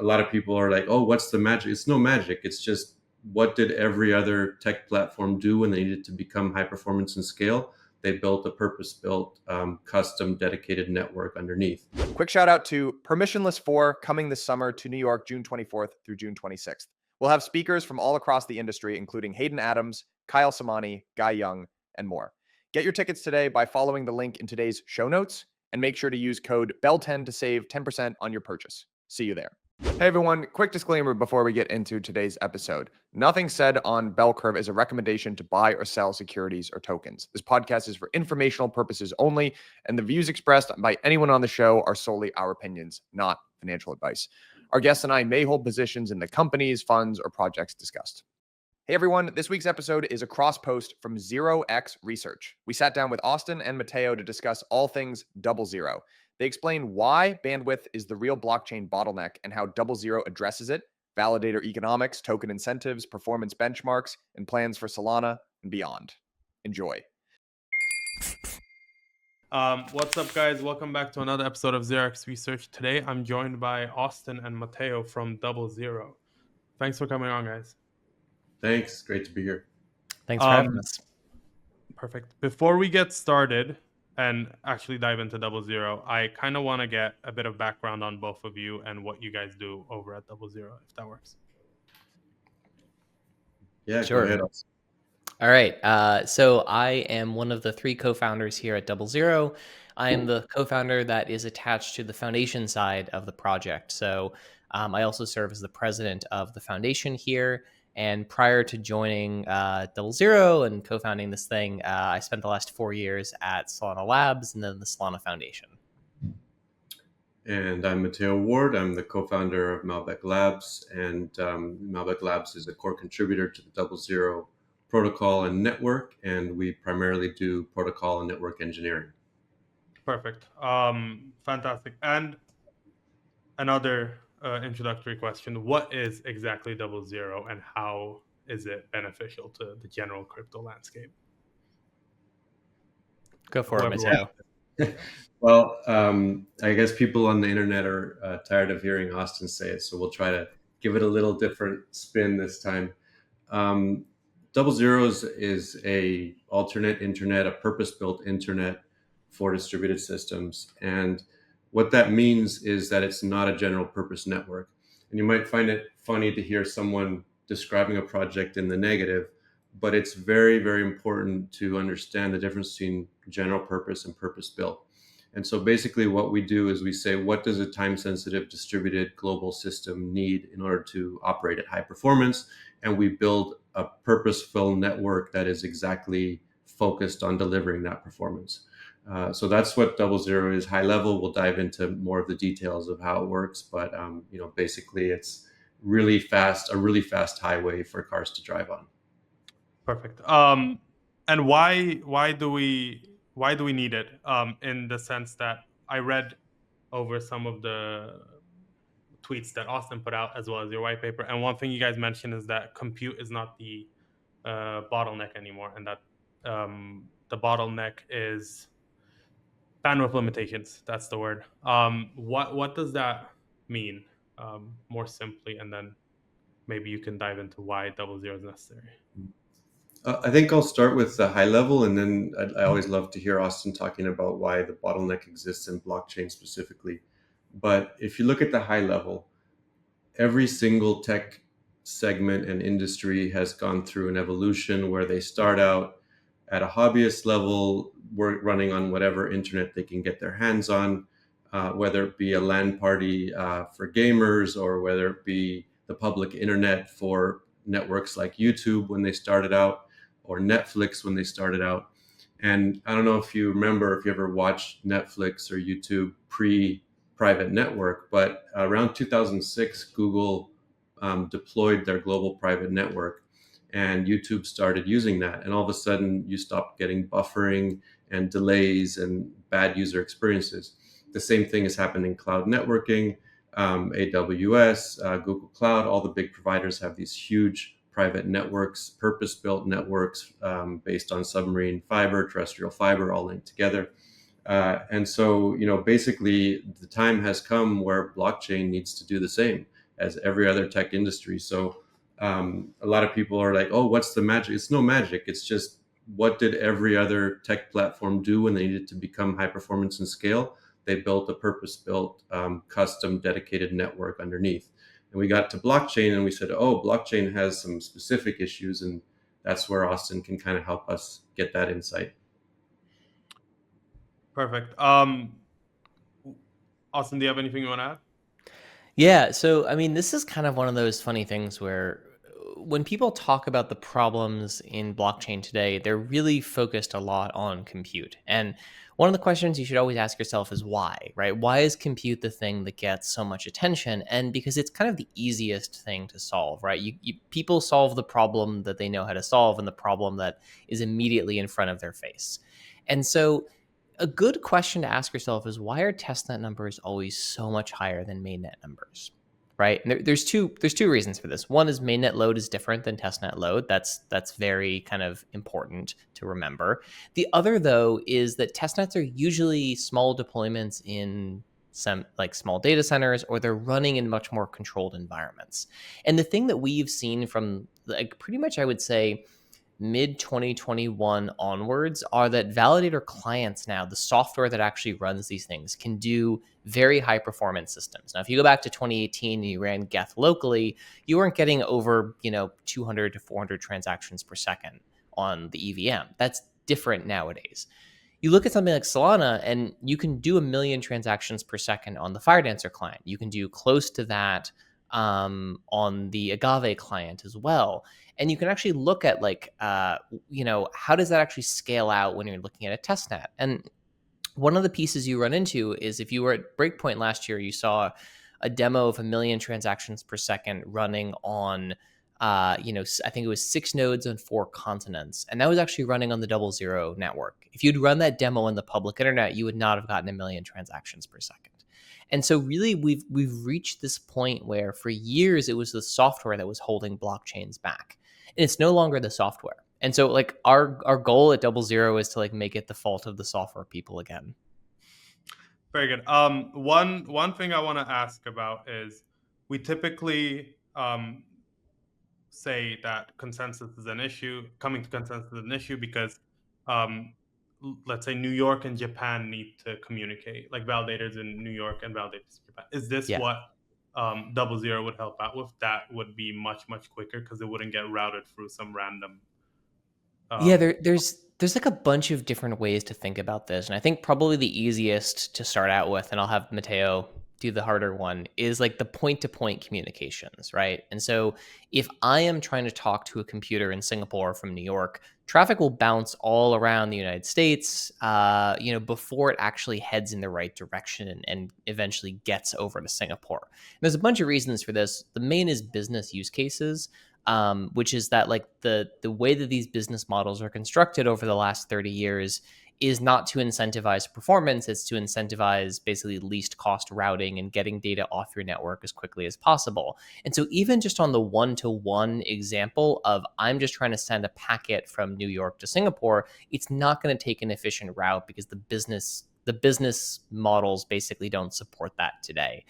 a lot of people are like, oh, what's the magic? It's no magic. It's just what did every other tech platform do when they needed to become high performance and scale? They built a purpose-built, custom dedicated network underneath. Quick shout out to Permissionless IV coming this summer to New York, June 24th through June 26th. We'll have speakers from all across the industry, including Hayden Adams, Kyle Samani, Guy Young, and more. Get your tickets today by following the link in today's show notes, and make sure to use code BELL10 to save 10% on your purchase. See you there. Hey everyone, quick disclaimer before we get into today's episode. Nothing said on Bell Curve is a recommendation to buy or sell securities or tokens. This podcast is for informational purposes only, and the views expressed by anyone on the show are solely our opinions, not financial advice. Our guests and I may hold positions in the companies, funds, or projects discussed. Hey everyone, this week's episode is a cross post from 0xResearch. We sat down with Austin and Mateo to discuss all things DoubleZero. They explain why bandwidth is the real blockchain bottleneck and how DoubleZero addresses it, validator economics, token incentives, performance benchmarks, and plans for Solana and beyond. Enjoy. What's up, guys? Welcome back to another episode of 0xResearch. Today, I'm joined by Austin and Mateo from DoubleZero. Thanks for coming on, guys. Thanks. Great to be here. Thanks for having us. Perfect. Before we get started and actually dive into DoubleZero, I kind of want to get a bit of background on both of you and what you guys do over at DoubleZero, if that works. Yeah, sure. Go ahead. All right. So I am one of the three co-founders here at DoubleZero. I am the co-founder that is attached to the foundation side of the project. So I also serve as the president of the foundation here. And prior to joining DoubleZero and co-founding this thing, I spent the last 4 years at Solana Labs and then the Solana Foundation. And I'm Mateo Ward. I'm the co-founder of Malbec Labs. And Malbec Labs is a core contributor to the DoubleZero protocol and network. And we primarily do protocol and network engineering. Perfect. Fantastic. And another introductory question. What is exactly DoubleZero and how is it beneficial to the general crypto landscape? Go for it, Mateo. Well, I guess people on the internet are tired of hearing Austin say it, so we'll try to give it a little different spin this time. DoubleZero is a alternate internet, a purpose-built internet for distributed systems. And what that means is that it's not a general purpose network. And you might find it funny to hear someone describing a project in the negative, but it's very, very important to understand the difference between general purpose and purpose built. And so basically what we do is we say, what does a time-sensitive distributed global system need in order to operate at high performance? And we build a purposeful network that is exactly focused on delivering that performance. So that's what DoubleZero is. High level, we'll dive into more of the details of how it works. But basically, it's a really fast highway for cars to drive on. Perfect. And why do we need it? In the sense that I read over some of the tweets that Austin put out as well as your white paper, and one thing you guys mentioned is that compute is not the bottleneck anymore, and that the bottleneck is bandwidth limitations. That's the word. What does that mean more simply? And then maybe you can dive into why DoubleZero is necessary. I think I'll start with the high level, and then I always love to hear Austin talking about why the bottleneck exists in blockchain specifically. But if you look at the high level, every single tech segment and industry has gone through an evolution where they start out at a hobbyist level, running on whatever internet they can get their hands on, whether it be a LAN party for gamers or whether it be the public internet for networks like YouTube when they started out or Netflix when they started out. And I don't know if you remember, if you ever watched Netflix or YouTube pre-private network, but around 2006, Google deployed their global private network. And YouTube started using that. And all of a sudden, you stopped getting buffering and delays and bad user experiences. The same thing has happened in cloud networking, AWS, Google Cloud. All the big providers have these huge private networks, purpose-built networks based on submarine fiber, terrestrial fiber, all linked together. And so, basically, the time has come where blockchain needs to do the same. as every other tech industry. So a lot of people are like, oh, what's the magic? It's no magic. It's just, what did every other tech platform do when they needed to become high performance and scale? They built a purpose-built, custom dedicated network underneath. And we got to blockchain and we said, oh, blockchain has some specific issues. And that's where Austin can kind of help us get that insight. Perfect. Austin, do you have anything you want to add? Yeah, so I mean, this is kind of one of those funny things where when people talk about the problems in blockchain today, they're really focused a lot on compute. And one of the questions you should always ask yourself is why, right? Why is compute the thing that gets so much attention? And because it's kind of the easiest thing to solve, right? People solve the problem that they know how to solve and the problem that is immediately in front of their face. And so a good question to ask yourself is, why are testnet numbers always so much higher than mainnet numbers? Right? And there's two reasons for this. One is mainnet load is different than testnet load. That's very kind of important to remember. The other, though, is that testnets are usually small deployments in some like small data centers, or they're running in much more controlled environments. And the thing that we've seen from like pretty much, I would say, mid 2021 onwards are that validator clients now, the software that actually runs these things, can do very high performance systems. Now, if you go back to 2018 and you ran Geth locally, you weren't getting over 200 to 400 transactions per second on the EVM. That's different nowadays. You look at something like Solana, and you can do 1 million transactions per second on the Firedancer client. You can do close to that on the Agave client as well. And you can actually look at how does that actually scale out when you're looking at a testnet? And one of the pieces you run into is, if you were at Breakpoint last year, you saw a demo of 1 million transactions per second running on, I think it was 6 nodes on 4 continents. And that was actually running on the DoubleZero network. If you'd run that demo on the public internet, you would not have gotten 1 million transactions per second. And so really we've reached this point where for years it was the software that was holding blockchains back. And it's no longer the software. And so like our goal at DoubleZero is to like make it the fault of the software people again. Very good. One thing I want to ask about is, we typically say that consensus is an issue, coming to consensus is an issue because let's say New York and Japan need to communicate, like validators in New York and validators in Japan. Is this what DoubleZero would help out with? That would be much, much quicker because it wouldn't get routed through some random. There's like a bunch of different ways to think about this. And I think probably the easiest to start out with, and I'll have Mateo do the harder one, is like the point-to-point communications, right? And so if I am trying to talk to a computer in Singapore from New York, traffic will bounce all around the United States, before it actually heads in the right direction and eventually gets over to Singapore. And there's a bunch of reasons for this. The main is business use cases, which is that like the way that these business models are constructed over the last 30 years is not to incentivize performance. It's to incentivize basically least cost routing and getting data off your network as quickly as possible. And so even just on the one-to-one example of I'm just trying to send a packet from New York to Singapore, it's not going to take an efficient route because the business models basically don't support that today.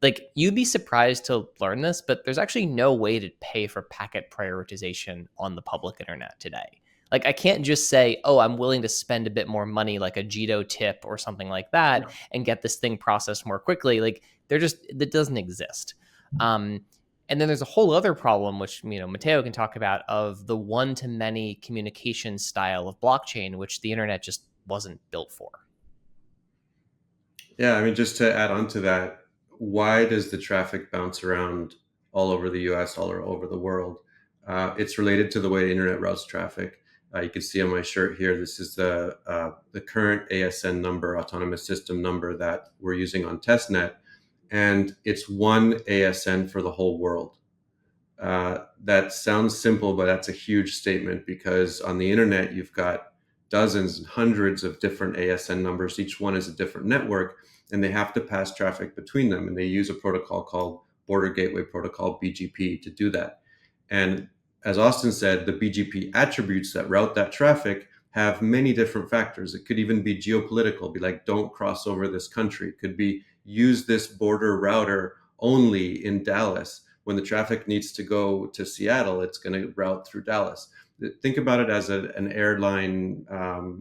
Like, you'd be surprised to learn this, but there's actually no way to pay for packet prioritization on the public internet today. Like, I can't just say, oh, I'm willing to spend a bit more money, like a Jito tip or something like that, and get this thing processed more quickly. Like, that doesn't exist. And then there's a whole other problem, which, Mateo can talk about, of the one-to-many communication style of blockchain, which the internet just wasn't built for. Yeah, I mean, just to add on to that, why does the traffic bounce around all over the US, all over the world? It's related to the way the internet routes traffic. You can see on my shirt here, this is the current ASN number, autonomous system number, that we're using on testnet. And it's one ASN for the whole world. That sounds simple, but that's a huge statement, because on the internet, you've got dozens and hundreds of different ASN numbers. Each one is a different network, and they have to pass traffic between them. And they use a protocol called Border Gateway Protocol, BGP, to do that. And as Austin said, the BGP attributes that route that traffic have many different factors. It could even be geopolitical, be like, don't cross over this country. It could be, use this border router only in Dallas. When the traffic needs to go to Seattle, it's going to route through Dallas. Think about it as an airline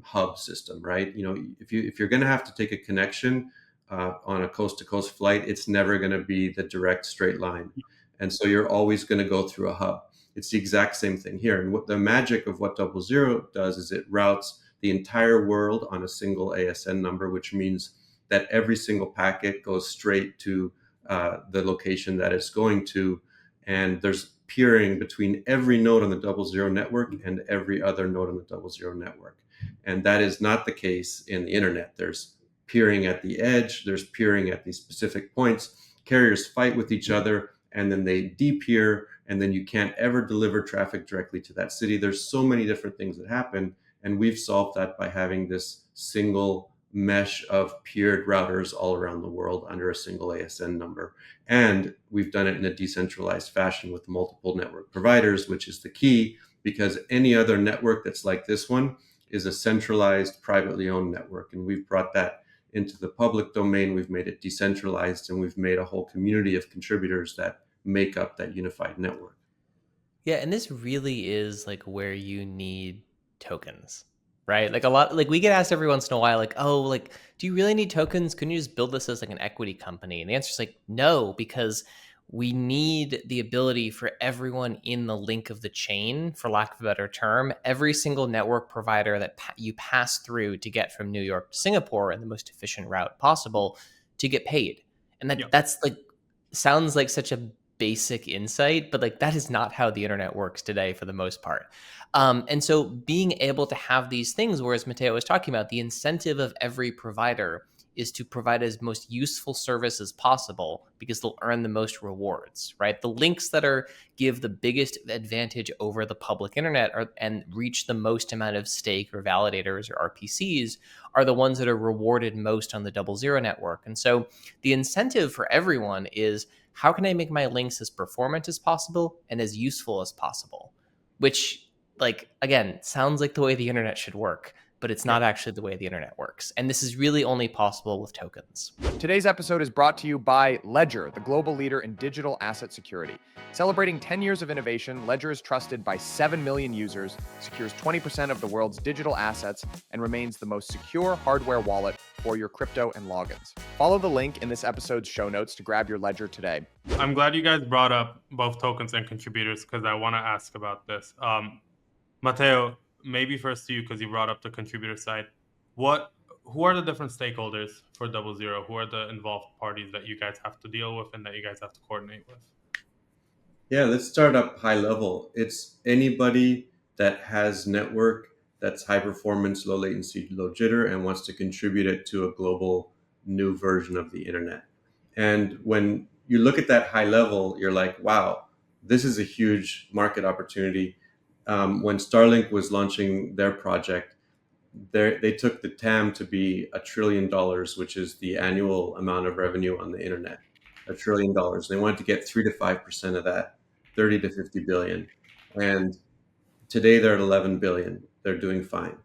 hub system, right? If you're going to have to take a connection on a coast-to-coast flight, it's never going to be the direct straight line, and so you're always going to go through a hub. It's the exact same thing here, and what the magic of what DoubleZero does is it routes the entire world on a single ASN number, which means that every single packet goes straight to the location that it's going to, and there's peering between every node on the DoubleZero network and every other node on the DoubleZero network. And that is not the case in the internet. There's peering at the edge, there's peering at these specific points. Carriers fight with each other, and then they de-peer, and then you can't ever deliver traffic directly to that city. There's so many different things that happen, and we've solved that by having this single mesh of peered routers all around the world under a single ASN number. And we've done it in a decentralized fashion with multiple network providers, which is the key, because any other network that's like this one is a centralized, privately owned network. And we've brought that into the public domain. We've made it decentralized, and we've made a whole community of contributors that make up that unified network. Yeah, and this really is like where you need tokens, right? Like a lot, like we get asked every once in a while, like, oh, like, do you really need tokens? Couldn't you just build this as like an equity company? And the answer is like, no, because we need the ability for everyone in the link of the chain, for lack of a better term, every single network provider that you pass through to get from New York to Singapore in the most efficient route possible to get paid. And that's like, sounds like such a basic insight, but like that is not how the internet works today for the most part. And so being able to have these things, whereas Mateo was talking about, the incentive of every provider is to provide as most useful service as possible because they'll earn the most rewards, right? The links that give the biggest advantage over the public internet and reach the most amount of stake or validators or RPCs are the ones that are rewarded most on the DoubleZero network. And so the incentive for everyone is, how can I make my links as performant as possible and as useful as possible? Which, like, again, sounds like the way the internet should work, but it's not actually the way the internet works. And this is really only possible with tokens. Today's episode is brought to you by Ledger, the global leader in digital asset security. Celebrating 10 years of innovation, Ledger is trusted by 7 million users, secures 20% of the world's digital assets, and remains the most secure hardware wallet for your crypto and logins. Follow the link in this episode's show notes to grab your Ledger today. I'm glad you guys brought up both tokens and contributors because I want to ask about this. Mateo, maybe first to you because you brought up the contributor side. Who are the different stakeholders for DoubleZero? Who are the involved parties that you guys have to deal with and that you guys have to coordinate with? Yeah, let's start up high level. It's anybody that has network that's high performance, low latency, low jitter, and wants to contribute it to a global new version of the internet. And when you look at that high level, you're like, wow, this is a huge market opportunity. When Starlink was launching their project, they took the TAM to be $1 trillion, which is the annual amount of revenue on the internet. $1 trillion. They wanted to get 3 to 5% of that, 30 to 50 billion. And today they're at 11 billion. They're doing fine.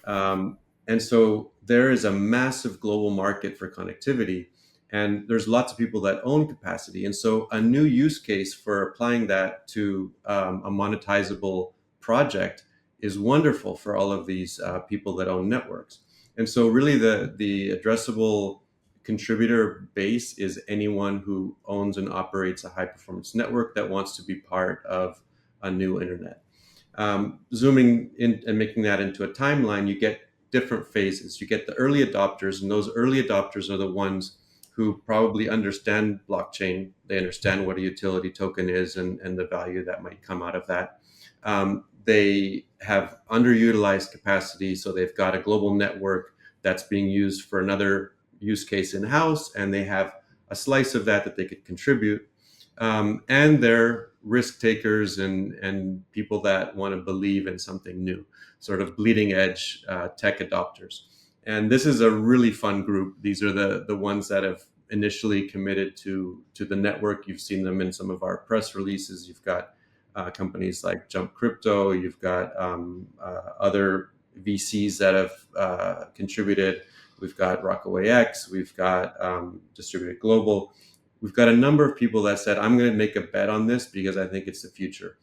And so there is a massive global market for connectivity, and there's lots of people that own capacity. And so a new use case for applying that to a monetizable project is wonderful for all of these people that own networks. And so really the addressable contributor base is anyone who owns and operates a high performance network that wants to be part of a new internet. Zooming in and making that into a timeline, you get different phases. You get the early adopters, and those early adopters are the ones who probably understand blockchain. They understand what a utility token is and the value that might come out of that. They have underutilized capacity, so they've got a global network that's being used for another use case in-house, and they have a slice of that they could contribute. And they're risk takers and people that want to believe in something new, sort of bleeding edge tech adopters. And this is a really fun group. These are the ones that have initially committed to the network. You've seen them in some of our press releases. You've got companies like Jump Crypto. You've got other VCs that have contributed. We've got Rockaway X. We've got Distributed Global. We've got a number of people that said, I'm going to make a bet on this because I think it's the future.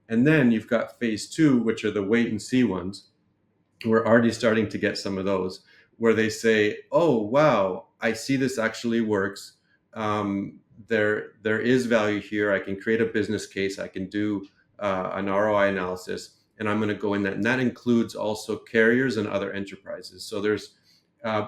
And then you've got phase two, which are the wait and see ones. We're already starting to get some of those where they say, oh, wow, I see this actually works. There is value here. I can create a business case. I can do an ROI analysis, and I'm going to go in that. And that includes also carriers and other enterprises. So there's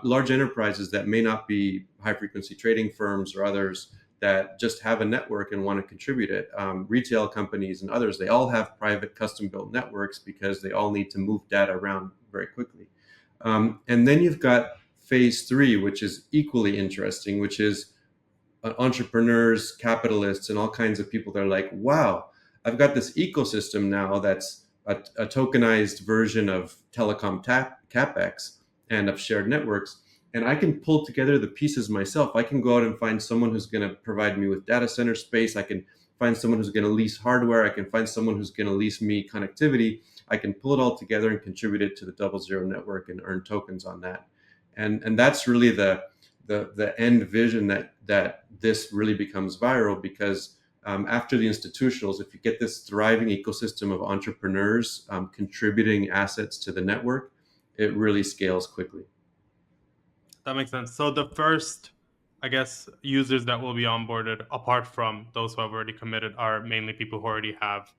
large enterprises that may not be high frequency trading firms or others that just have a network and want to contribute it. Retail companies and others, they all have private custom built networks because they all need to move data around very quickly. And then you've got phase three, which is equally interesting, which is entrepreneurs, capitalists, and all kinds of people that are like, wow, I've got this ecosystem now that's a tokenized version of telecom CapEx and of shared networks. And I can pull together the pieces myself. I can go out and find someone who's going to provide me with data center space. I can find someone who's going to lease hardware. I can find someone who's going to lease me connectivity. I can pull it all together and contribute it to the DoubleZero network and earn tokens on that. And that's really the end vision that this really becomes viral, because after the institutionals, if you get this thriving ecosystem of entrepreneurs contributing assets to the network, it really scales quickly. That makes sense. So the first, I guess, users that will be onboarded, apart from those who have already committed, are mainly people who already have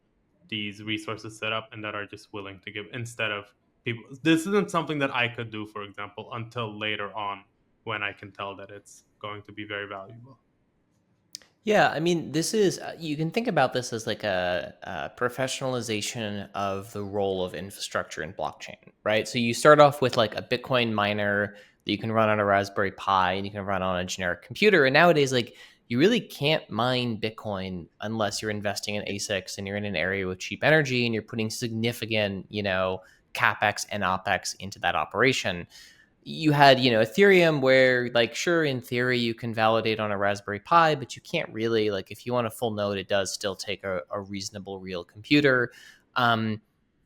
these resources set up and that are just willing to give, instead of people. This isn't something that I could do, for example, until later on when I can tell that it's going to be very valuable. Yeah, I mean, this is, you can think about this as like a professionalization of the role of infrastructure in blockchain, right? So you start off with like a Bitcoin miner that you can run on a Raspberry Pi and you can run on a generic computer. And nowadays, like, you really can't mine Bitcoin unless you're investing in ASICs and you're in an area with cheap energy and you're putting significant, CapEx and OpEx into that operation. You had, Ethereum where, like, sure, in theory, you can validate on a Raspberry Pi, but you can't really, like, if you want a full node, it does still take a reasonable real computer.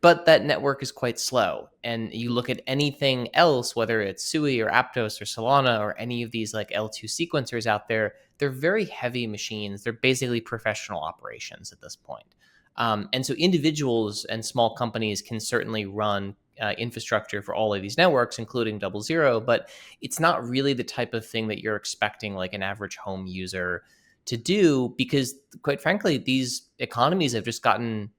But that network is quite slow. And you look at anything else, whether it's Sui or Aptos or Solana or any of these like L2 sequencers out there, they're very heavy machines. They're basically professional operations at this point. And so individuals and small companies can certainly run infrastructure for all of these networks, including DoubleZero, but it's not really the type of thing that you're expecting like an average home user to do, because quite frankly, these economies have just gotten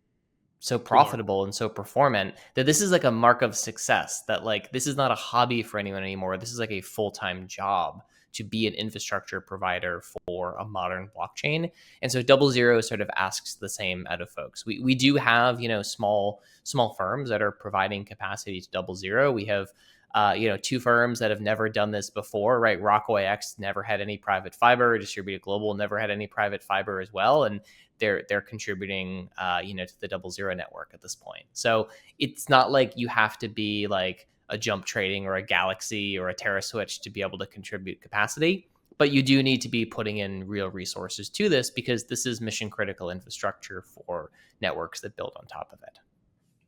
so profitable and so performant that this is like a mark of success, that like this is not a hobby for anyone anymore. This is like a full-time job to be an infrastructure provider for a modern blockchain. And so DoubleZero sort of asks the same out of folks. We do have, small firms that are providing capacity to DoubleZero. We have two firms that have never done this before, right? Rockaway X never had any private fiber. Distributed Global never had any private fiber as well, and they're contributing, to the DoubleZero network at this point. So it's not like you have to be like a Jump Trading or a Galaxy or a TerraSwitch to be able to contribute capacity, but you do need to be putting in real resources to this, because this is mission critical infrastructure for networks that build on top of it.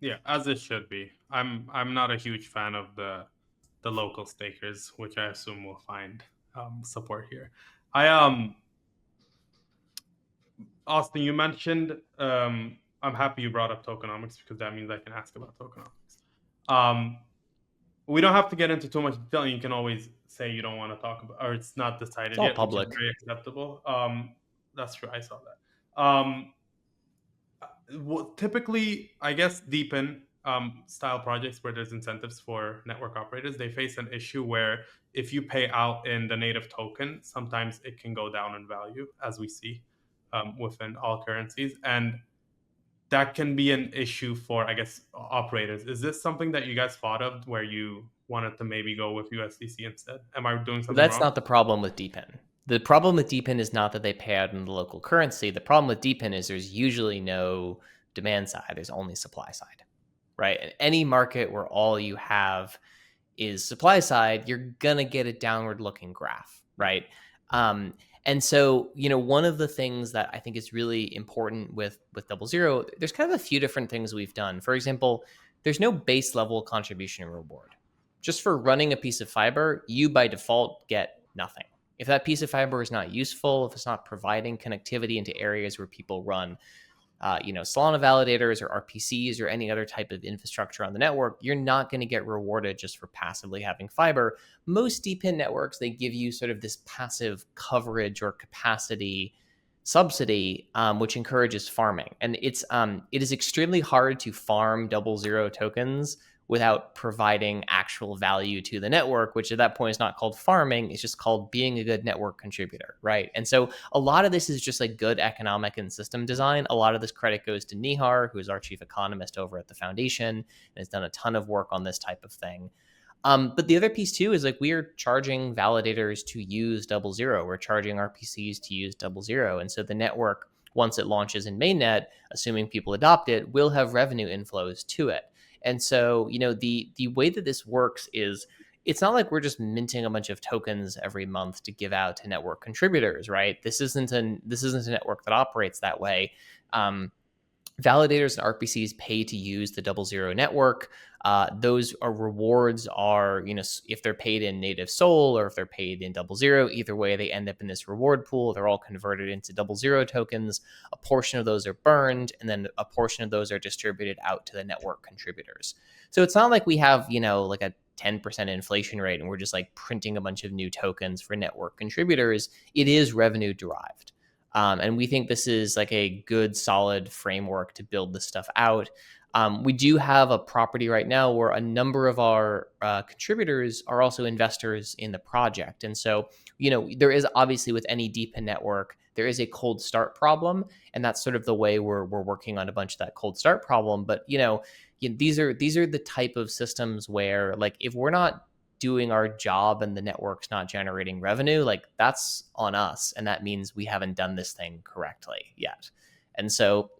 Yeah, as it should be. I'm not a huge fan of the local stakers, which I assume will find support here. Austin, you mentioned, I'm happy you brought up tokenomics, because that means I can ask about tokenomics. We don't have to get into too much detail. You can always say you don't want to talk about, or it's not decided It's all yet, public. which is very acceptable. That's true. I saw that. Typically, I guess DePIN style projects where there's incentives for network operators, they face an issue where if you pay out in the native token, sometimes it can go down in value, as we see within all currencies. And that can be an issue for, I guess, operators. Is this something that you guys thought of where you wanted to maybe go with USDC instead? Am I doing something That's wrong? not the problem with DePIN. The problem with DePIN is not that they pay out in the local currency. The problem with DePIN is there's usually no demand side. There's only supply side, right? In any market where all you have is supply side, you're going to get a downward looking graph, right? And so, one of the things that I think is really important with DoubleZero, there's kind of a few different things we've done. For example, there's no base level contribution reward. Just for running a piece of fiber, you by default get nothing, If that piece of fiber is not useful, if it's not providing connectivity into areas where people run Solana validators or RPCs or any other type of infrastructure on the network, you're not going to get rewarded just for passively having fiber. Most DePIN networks, they give you sort of this passive coverage or capacity subsidy, which encourages farming. And it is extremely hard to farm 0xResearch tokens without providing actual value to the network, which at that point is not called farming, it's just called being a good network contributor, right? And so a lot of this is just like good economic and system design. A lot of this credit goes to Nihar, who is our chief economist over at the foundation and has done a ton of work on this type of thing. But the other piece too is like we are charging validators to use 0xResearch. We're charging RPCs to use 0xResearch. And so the network, once it launches in mainnet, assuming people adopt it, will have revenue inflows to it. And so, the way that this works is it's not like we're just minting a bunch of tokens every month to give out to network contributors, right? This isn't a network that operates that way. Validators and RPCs pay to use the 0xResearch network. Those rewards are, if they're paid in native Sol or if they're paid in 0xResearch, either way, they end up in this reward pool. They're all converted into 0xResearch tokens. A portion of those are burned, and then a portion of those are distributed out to the network contributors. So it's not like we have, like a 10% inflation rate and we're just like printing a bunch of new tokens for network contributors. It is revenue derived. And we think this is like a good, solid framework to build this stuff out. We do have a property right now where a number of our contributors are also investors in the project. And so, there is obviously with any DePIN network, there is a cold start problem. And that's sort of the way we're working on a bunch of that cold start problem. But, these are the type of systems where like if we're not doing our job and the network's not generating revenue, like that's on us. And that means we haven't done this thing correctly yet. And so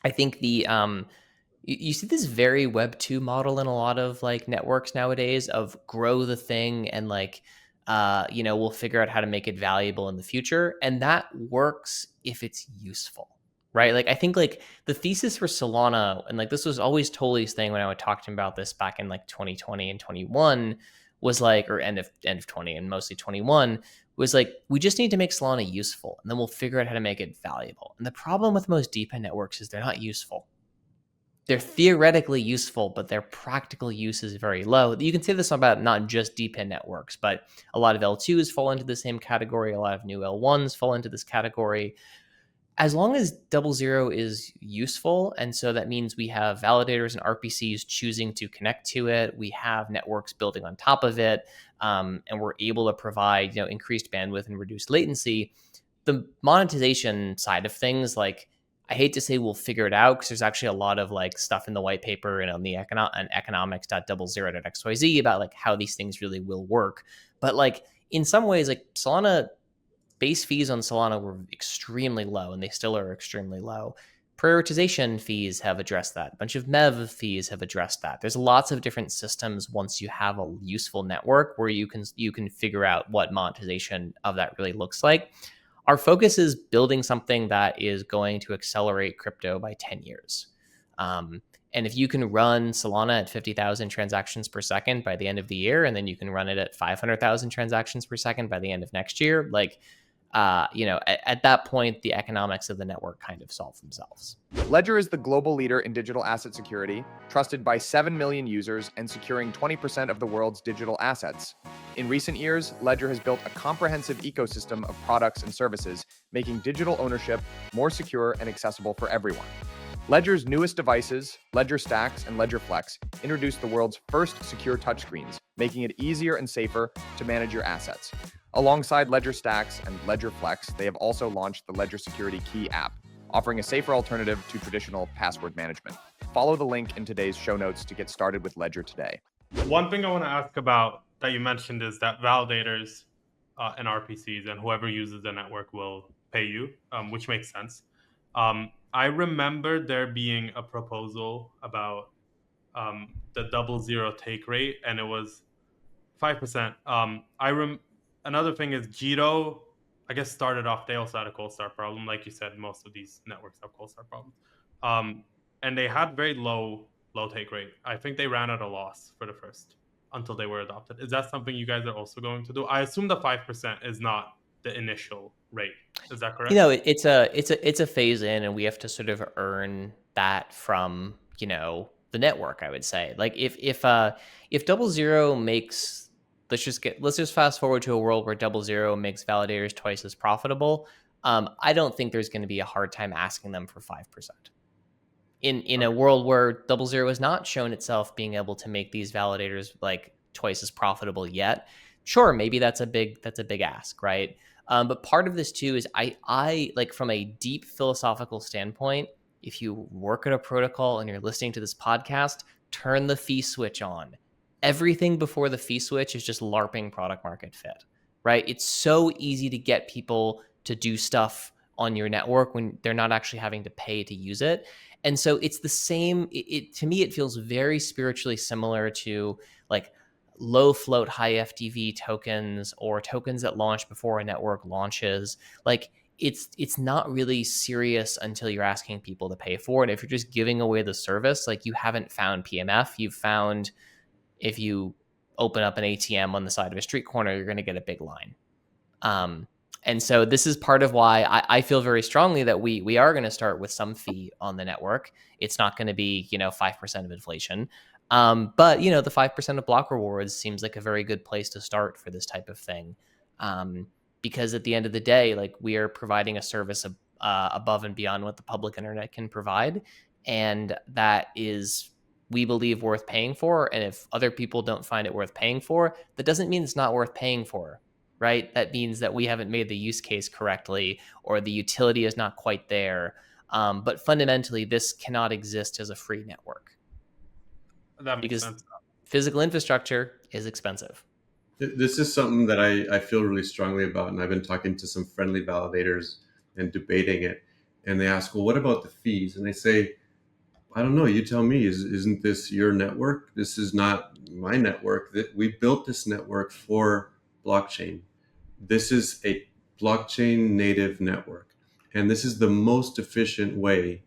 I think you see this very Web 2 model in a lot of like networks nowadays of grow the thing and like, we'll figure out how to make it valuable in the future. And that works if it's useful, right? Like I think like the thesis for Solana, and like this was always Toli's thing when I would talk to him about this back in like 2020 and 21, was like, or end of 20 and mostly 21, was like, we just need to make Solana useful and then we'll figure out how to make it valuable. And the problem with most DePIN networks is they're not useful. They're theoretically useful, but their practical use is very low. You can say this about not just DePIN networks, but a lot of L2s fall into the same category. A lot of new L1s fall into this category. As long as 0xResearch is useful, and so that means we have validators and RPCs choosing to connect to it, we have networks building on top of it, and we're able to provide increased bandwidth and reduced latency. The monetization side of things, like I hate to say we'll figure it out because there's actually a lot of like stuff in the white paper and on the economics.0xResearch.xyz about like how these things really will work. But like in some ways, like Solana base fees on Solana were extremely low, and they still are extremely low. Prioritization fees have addressed that. A bunch of MEV fees have addressed that. There's lots of different systems once you have a useful network where you can figure out what monetization of that really looks like. Our focus is building something that is going to accelerate crypto by 10 years. And if you can run Solana at 50,000 transactions per second by the end of the year, and then you can run it at 500,000 transactions per second by the end of next year, like at that point, the economics of the network kind of solve themselves. Ledger is the global leader in digital asset security, trusted by 7 million users and securing 20% of the world's digital assets. In recent years, Ledger has built a comprehensive ecosystem of products and services, making digital ownership more secure and accessible for everyone. Ledger's newest devices, Ledger Stacks and Ledger Flex, introduced the world's first secure touchscreens, making it easier and safer to manage your assets. Alongside Ledger Stacks and Ledger Flex, they have also launched the Ledger Security Key app, offering a safer alternative to traditional password management. Follow the link in today's show notes to get started with Ledger today. One thing I want to ask about that you mentioned is that validators and RPCs and whoever uses the network will pay you, which makes sense. I remember there being a proposal about the 0xResearch take rate, and it was 5%. Another thing is Jito, I guess, started off, they also had a cold start problem. Like you said, most of these networks have cold start problems. And they had very low take rate. I think they ran at a loss for the first until they were adopted. Is that something you guys are also going to do? I assume the 5% is not the initial rate. Is that correct? It's a phase in, and we have to sort of earn that from the network. I would say, like if DoubleZero makes, let's just fast forward to a world where DoubleZero makes validators twice as profitable. I don't think there's going to be a hard time asking them for 5%. In a world where DoubleZero has not shown itself being able to make these validators like twice as profitable yet, sure, maybe that's a big ask, right? But part of this too is I like, from a deep philosophical standpoint, if you work at a protocol and you're listening to this podcast, turn the fee switch on. Everything before the fee switch is just LARPing product market fit, right? It's so easy to get people to do stuff on your network when they're not actually having to pay to use it. And so it's the same. To me, it feels very spiritually similar to like low float, high FTV tokens, or tokens that launch before a network launches. Like it's not really serious until you're asking people to pay for it. If you're just giving away the service, like, you haven't found PMF. You've found, if you open up an ATM on the side of a street corner, you're going to get a big line. And so this is part of why I feel very strongly that we are going to start with some fee on the network. It's not going to be 5% of inflation, but the 5% of block rewards seems like a very good place to start for this type of thing, because at the end of the day, like, we are providing a service above and beyond what the public internet can provide, and that is, we believe, worth paying for. And if other people don't find it worth paying for, that doesn't mean it's not worth paying for. Right? That means that we haven't made the use case correctly, or the utility is not quite there. But fundamentally, this cannot exist as a free network. That makes sense. Physical infrastructure is expensive. This is something that I feel really strongly about, and I've been talking to some friendly validators and debating it. And they ask, well, what about the fees? And they say, I don't know. You tell me. Isn't this your network? This is not my network. We built this network for blockchain. This is a blockchain native network, and this is the most efficient way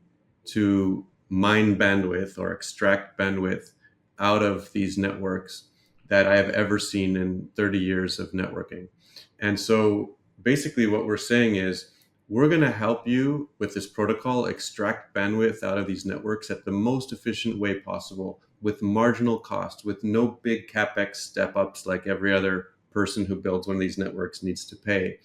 to mine bandwidth or extract bandwidth out of these networks that I have ever seen in 30 years of networking. And so basically what we're saying is, we're going to help you with this protocol extract bandwidth out of these networks at the most efficient way possible, with marginal cost, with no big capex step ups like every other person who builds one of these networks needs to pay.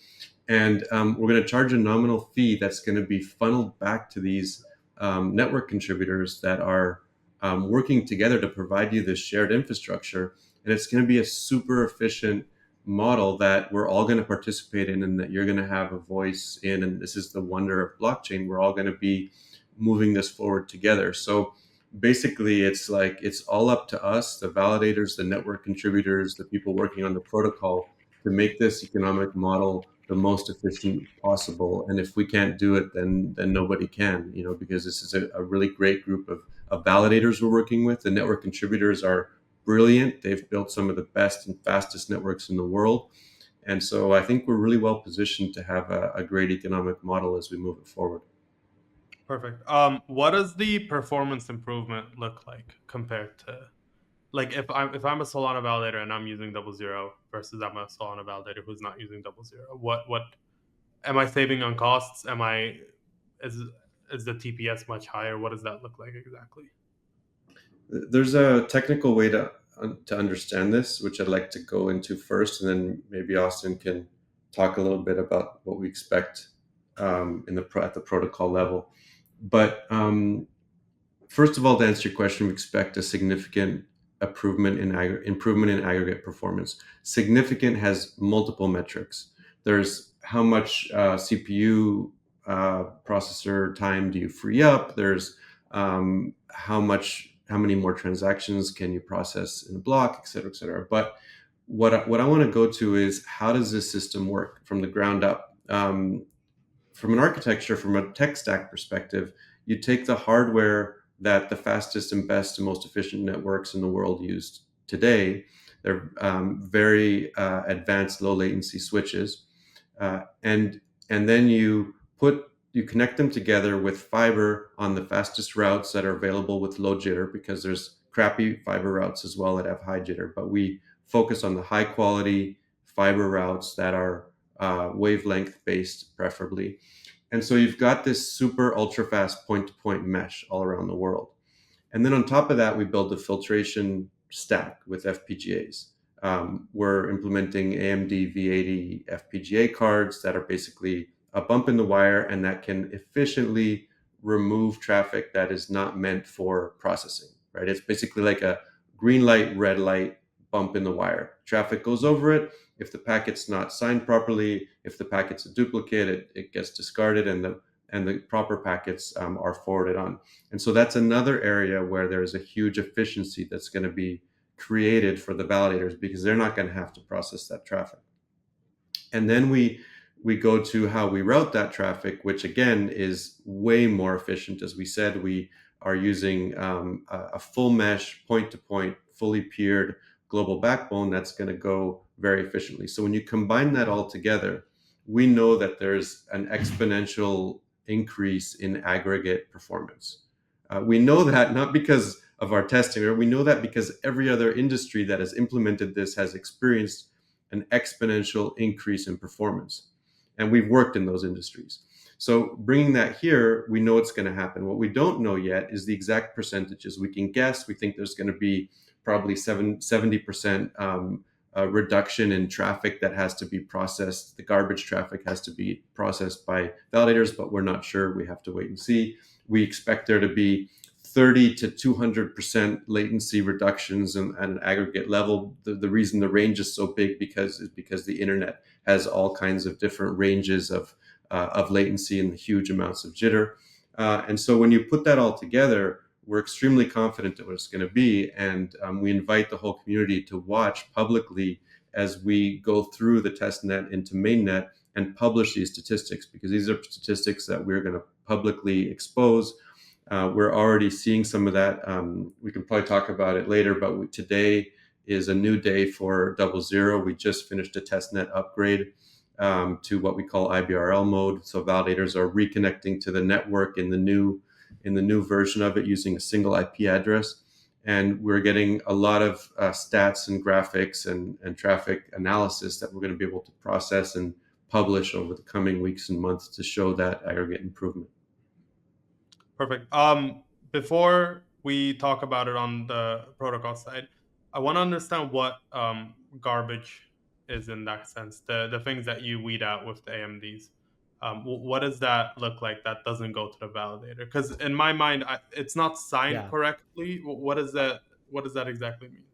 And we're going to charge a nominal fee that's going to be funneled back to these network contributors that are working together to provide you this shared infrastructure. And it's going to be a super efficient model that we're all going to participate in, and that you're going to have a voice in. And this is the wonder of blockchain. We're all going to be moving this forward together. So basically, it's like, it's all up to us, the validators, the network contributors, the people working on the protocol, to make this economic model the most efficient possible. And if we can't do it, then nobody can, because this is a really great group of validators we're working with. The network contributors are brilliant. They've built some of the best and fastest networks in the world. And so I think we're really well positioned to have a great economic model as we move it forward. Perfect. What does the performance improvement look like compared to, like, if I'm a Solana validator and I'm using DoubleZero versus I'm a Solana validator who's not using DoubleZero? What am I saving on costs? Is the TPS much higher? What does that look like exactly? There's a technical way to understand this, which I'd like to go into first, and then maybe Austin can talk a little bit about what we expect at the protocol level. But first of all, to answer your question, we expect a significant improvement in aggregate performance. Significant has multiple metrics. There's how much CPU processor time do you free up? There's how many more transactions can you process in a block, et cetera, et cetera. But what I want to go to is, how does this system work from the ground up? From an architecture, from a tech stack perspective, you take the hardware that the fastest and best and most efficient networks in the world use today. They're very advanced low latency switches, and then you connect them together with fiber on the fastest routes that are available with low jitter, because there's crappy fiber routes as well that have high jitter, but we focus on the high quality fiber routes that are wavelength based, preferably. And so you've got this super ultra fast point to point mesh all around the world. And then on top of that, we build a filtration stack with FPGAs. We're implementing AMD V80 FPGA cards that are basically a bump in the wire and that can efficiently remove traffic that is not meant for processing, right? It's basically like a green light, red light bump in the wire. Traffic goes over it. If the packet's not signed properly, if the packet's a duplicate, it gets discarded and the proper packets are forwarded on. And so that's another area where there's a huge efficiency that's going to be created for the validators because they're not going to have to process that traffic. And then we go to how we route that traffic, which again is way more efficient. As we said, we are using a full mesh, point-to-point, fully peered global backbone that's going to go very efficiently. So when you combine that all together, we know that there's an exponential increase in aggregate performance. We know that not because of our testing, we know that because every other industry that has implemented this has experienced an exponential increase in performance. And we've worked in those industries. So bringing that here, we know it's going to happen. What we don't know yet is the exact percentages. We can guess. We think there's going to be probably 70% reduction in traffic that has to be processed. The garbage traffic has to be processed by validators, but we're not sure. We have to wait and see. We expect there to be 30 to 200% latency reductions at an aggregate level. The reason the range is so big is because the internet has all kinds of different ranges of latency and huge amounts of jitter. And so when you put that all together, we're extremely confident that what it's going to be. And we invite the whole community to watch publicly as we go through the test net into mainnet and publish these statistics, because these are statistics that we're going to publicly expose. We're already seeing some of that. We can probably talk about it later, but today is a new day for DoubleZero. We just finished a testnet upgrade to what we call IBRL mode. So validators are reconnecting to the network in the new version of it using a single IP address. And we're getting a lot of stats and graphics and traffic analysis that we're going to be able to process and publish over the coming weeks and months to show that aggregate improvement. Perfect. Before we talk about it on the protocol side, I want to understand what garbage is in that sense, the things that you weed out with the AMDs. What does that look like that doesn't go to the validator? Because in my mind, it's not signed correctly. What does that exactly mean?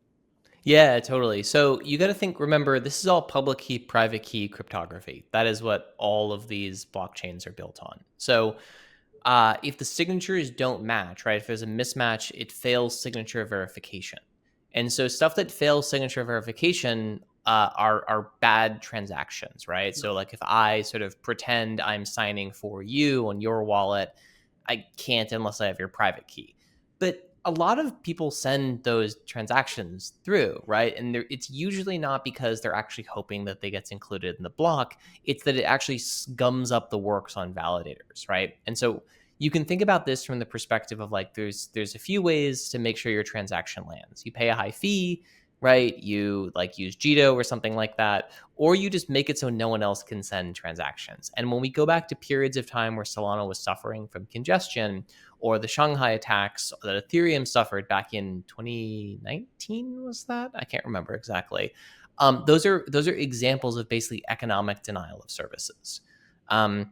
Yeah, totally. So you got to remember, this is all public key, private key cryptography. That is what all of these blockchains are built on. So if the signatures don't match, right, if there's a mismatch, it fails signature verification. And so stuff that fails signature verification are bad transactions, right? So like if I sort of pretend I'm signing for you on your wallet, I can't unless I have your private key. But a lot of people send those transactions through, right? And it's usually not because they're actually hoping that they get included in the block. It's that it actually gums up the works on validators, right? And so you can think about this from the perspective of like there's a few ways to make sure your transaction lands. You pay a high fee, right? You like use Jito or something like that, or you just make it so no one else can send transactions. And when we go back to periods of time where Solana was suffering from congestion, or the Shanghai attacks that Ethereum suffered back in 2019, was that? I can't remember exactly. Those are examples of basically economic denial of services. And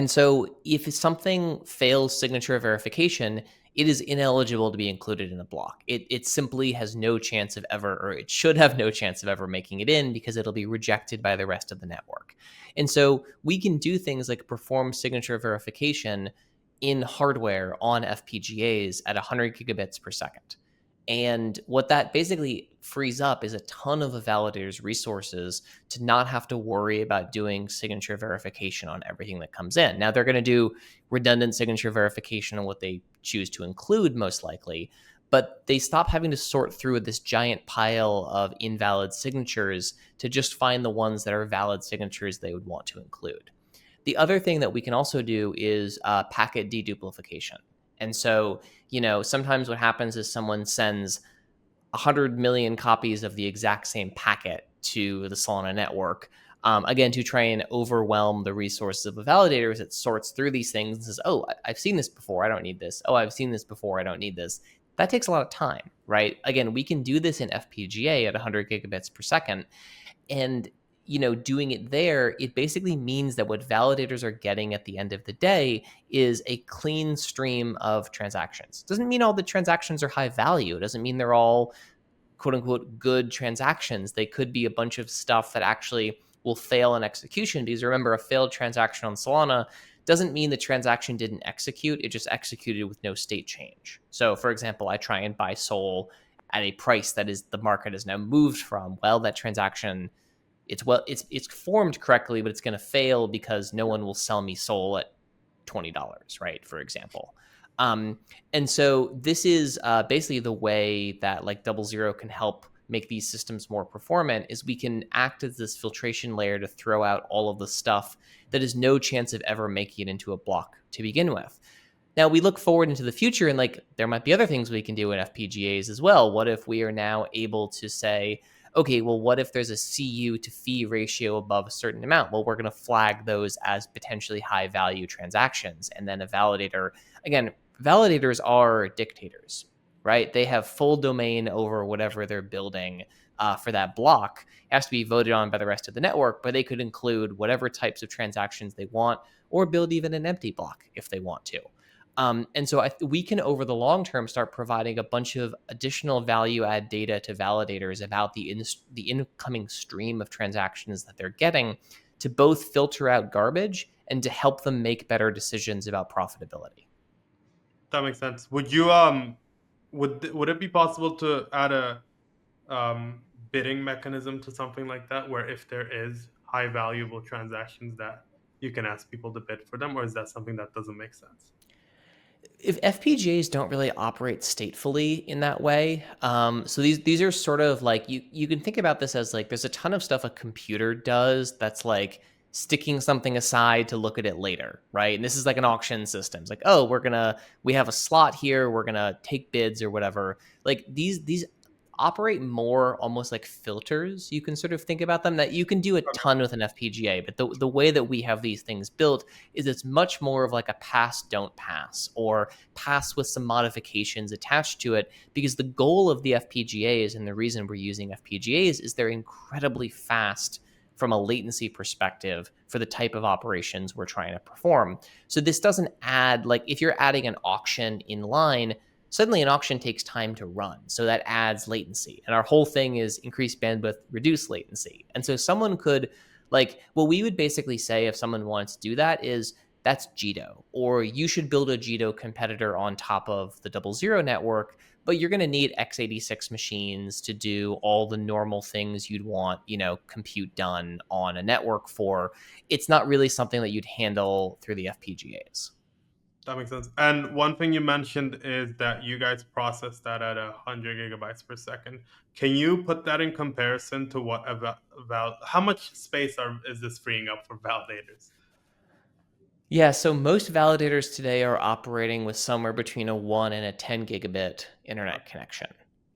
so if something fails signature verification, it is ineligible to be included in a block. It simply has no chance of ever, or it should have no chance of ever making it in, because it'll be rejected by the rest of the network. And so we can do things like perform signature verification in hardware on FPGAs at 100 gigabits per second. And what that basically frees up is a ton of a validator's resources to not have to worry about doing signature verification on everything that comes in. Now, they're going to do redundant signature verification on what they choose to include, most likely, but they stop having to sort through this giant pile of invalid signatures to just find the ones that are valid signatures they would want to include. The other thing that we can also do is packet deduplication. And so, sometimes what happens is someone sends 100 million copies of the exact same packet to the Solana network. Again, to try and overwhelm the resources of the validators, it sorts through these things and says, oh, I've seen this before, I don't need this. Oh, I've seen this before, I don't need this. That takes a lot of time, right? Again, we can do this in FPGA at 100 gigabits per second. And, doing it there, it basically means that what validators are getting at the end of the day is a clean stream of transactions. Doesn't mean all the transactions are high value. It doesn't mean they're all quote unquote good transactions. They could be a bunch of stuff that actually will fail in execution, because remember, a failed transaction on Solana doesn't mean the transaction didn't execute. It just executed with no state change. So for example, I try and buy Sol at a price that is the market has now moved from. Well, that transaction, it's formed correctly, but it's going to fail because no one will sell me Sol at $20, right? For example. And so this is basically the way that like DoubleZero can help make these systems more performant, is we can act as this filtration layer to throw out all of the stuff that has no chance of ever making it into a block to begin with. Now we look forward into the future, and like there might be other things we can do in FPGAs as well. What if we are now able to say, okay, well, what if there's a CU to fee ratio above a certain amount? Well, we're going to flag those as potentially high value transactions. And then a validator, again, validators are dictators, right? They have full domain over whatever they're building for that block. It has to be voted on by the rest of the network, but they could include whatever types of transactions they want, or build even an empty block if they want to. And so we can, over the long term, start providing a bunch of additional value add data to validators about the incoming stream of transactions that they're getting, to both filter out garbage and to help them make better decisions about profitability. That makes sense. Would you would it be possible to add a bidding mechanism to something like that, where if there is high valuable transactions that you can ask people to bid for them, or is that something that doesn't make sense? If FPGAs don't really operate statefully in that way, so these are sort of like, you can think about this as like there's a ton of stuff a computer does that's like sticking something aside to look at it later, right? And this is like an auction system. It's like, oh, we have a slot here, we're gonna take bids or whatever. Like these operate more almost like filters. You can sort of think about them, that you can do a ton with an FPGA, but the way that we have these things built is it's much more of like a pass, don't pass, or pass with some modifications attached to it, because the goal of the FPGAs, and the reason we're using FPGAs, is they're incredibly fast from a latency perspective for the type of operations we're trying to perform. So this doesn't add, like if you're adding an auction in line, suddenly an auction takes time to run. So that adds latency. And our whole thing is increase bandwidth, reduce latency. And so someone could, like, what we would basically say if someone wants to do that is, that's Jito, or you should build a Jito competitor on top of the DoubleZero network, but you're going to need x86 machines to do all the normal things you'd want, compute done on a network for. It's not really something that you'd handle through the FPGAs. That makes sense. And one thing you mentioned is that you guys process that at 100 gigabytes per second. Can you put that in comparison to what how much space is this freeing up for validators? Yeah, so most validators today are operating with somewhere between a 1 and a 10 gigabit internet connection.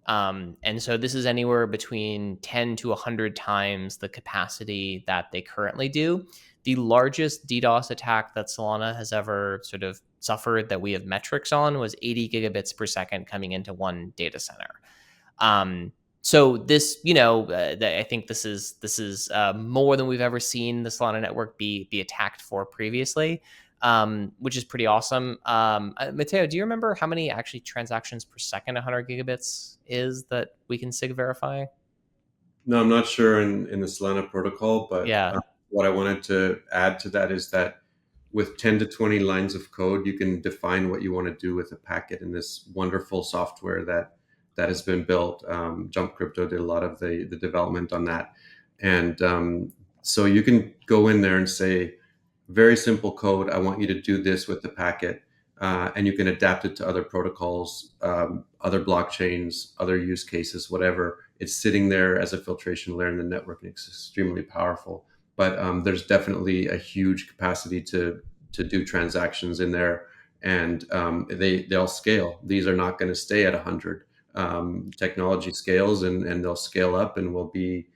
And so this is anywhere between 10 to 100 times the capacity that they currently do. The largest DDoS attack that Solana has ever sort of suffered that we have metrics on was 80 gigabits per second coming into one data center. So this, I think this is more than we've ever seen the Solana network be attacked for previously, which is pretty awesome. Mateo, do you remember how many actually transactions per second 100 gigabits is that we can SIG verify? No, I'm not sure in the Solana protocol, but yeah. What I wanted to add to that is that with 10 to 20 lines of code, you can define what you want to do with a packet in this wonderful software that has been built. Jump Crypto did a lot of the development on that. And so you can go in there and say, very simple code, I want you to do this with the packet. And you can adapt it to other protocols, other blockchains, other use cases, whatever. It's sitting there as a filtration layer in the network, and it's extremely powerful. But there's definitely a huge capacity to do transactions in there. and they'll scale. These are not going to stay at 100. Technology scales, and they'll scale up, and will be